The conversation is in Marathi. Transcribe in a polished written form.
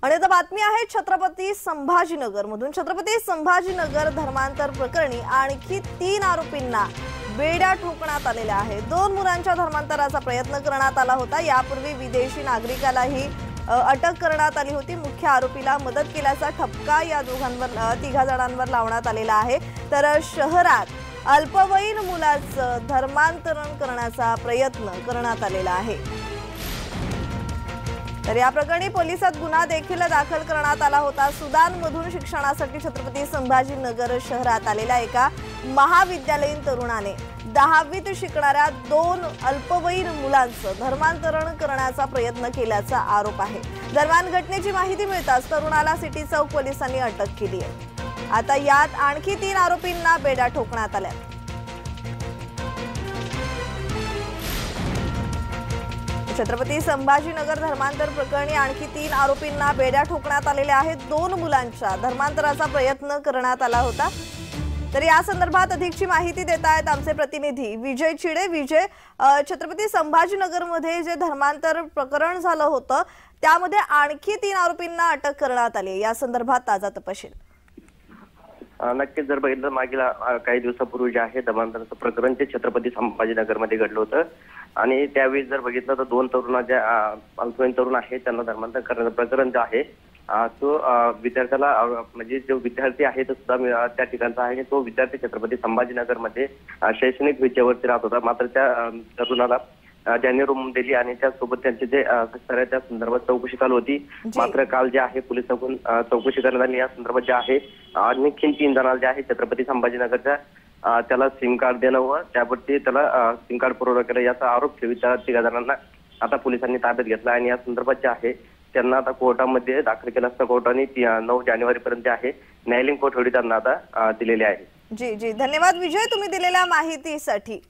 आणि आता बातमी आहे छत्रपती संभाजीनगर मधून। छत्रपती संभाजीनगर धर्मांतर प्रकरणी आणखी 3 आरोपींना बेड्या ठोकण्यात आलेल्या आहेत। 2 मुलांच्या धर्मांतराचा प्रयत्न करण्यात आला होता। यापूर्वी विदेशी नागरिकालाही अटक करण्यात आली होती। मुख्य आरोपीला मदत केल्याचा ठपका या तिघा जणांवर लावण्यात आलेला आहे। तर शहरात अल्पवयीन मुलाचं धर्मांतरण करण्याचा प्रयत्न करण्यात आलेला आहे। तर या प्रकरणी पोलिसात गुन्हा देखील दाखल करण्यात आला होता। सुदानमधून शिक्षणासाठी छत्रपती संभाजीनगर शहरात आलेल्या एका महाविद्यालयीन तरुणाने 10वीत शिकणाऱ्या 2 अल्पवयीन मुलांचं धर्मांतरण करण्याचा प्रयत्न केल्याचा आरोप आहे। दरम्यान घटनेची माहिती मिळताच तरुणाला सिटी चौक पोलिसांनी अटक केली आहे। आता यात आणखी 3 आरोपींना बेड्या ठोकण्यात आल्या। छत्रपती संभाजीनगर धर्मांतर प्रकरणी आणखी 3 आरोपींना बेड्या ठोकण्यात आलेल्या आहेत। 2 मुलांच्या धर्मांतराचा प्रयत्न करण्यात आला होता। तर या संदर्भात अधिकची माहिती देत आहेत आमचे प्रतिनिधी विजय चिडे। विजय, छत्रपती संभाजीनगर मध्ये जे धर्मांतर प्रकरण झालं होतं त्यामध्ये आणखी 3 आरोपींना अटक करण्यात आली। या संदर्भात ताजा तपशील। नक्कीच जर बघितलं मागील काही दिवसापूर्वी जे आहे धर्मांतराचं प्रकरण ते छत्रपती संभाजीनगर मध्ये घडलं होतं आणि त्यावेळी जर बघितलं तर 2 तरुण जे अल्पवयीन तरुण आहेत त्यांना धर्मांतर करण्याचं प्रकरण जे आहे तो विद्यार्थ्याला म्हणजे जो विद्यार्थी आहे तो सुद्धा त्या ठिकाणचा आहे। तो विद्यार्थी छत्रपती संभाजीनगर मध्ये शैक्षणिक विषयावरती राहत होता। मात्र त्या तरुणाला ज्यांनी रूम दिली आणि त्यासोबत त्यांचे जे त्या संदर्भात चौकशी चालू होती। मात्र काल जे आहे पोलिसांकडून चौकशी करण्यात आली। या संदर्भात जे आहे आणखी 3 जणांना जे आहे छत्रपती संभाजीनगरच्या त्याला सिम कार्ड दिलं व त्यावरती त्याला सिम कार्ड पुरवठा केला याचा आरोप ठेवीत त्या 3 जणांना आता पोलिसांनी ताब्यात घेतला आणि या संदर्भात जे आहे त्यांना आता कोर्टामध्ये दाखल केलं असता कोर्टाने 9 जानेवारीपर्यंत आहे न्यायालयीन कोठडी त्यांना आता दिलेली आहे। जी जी, धन्यवाद विजय तुम्ही दिलेल्या माहितीसाठी।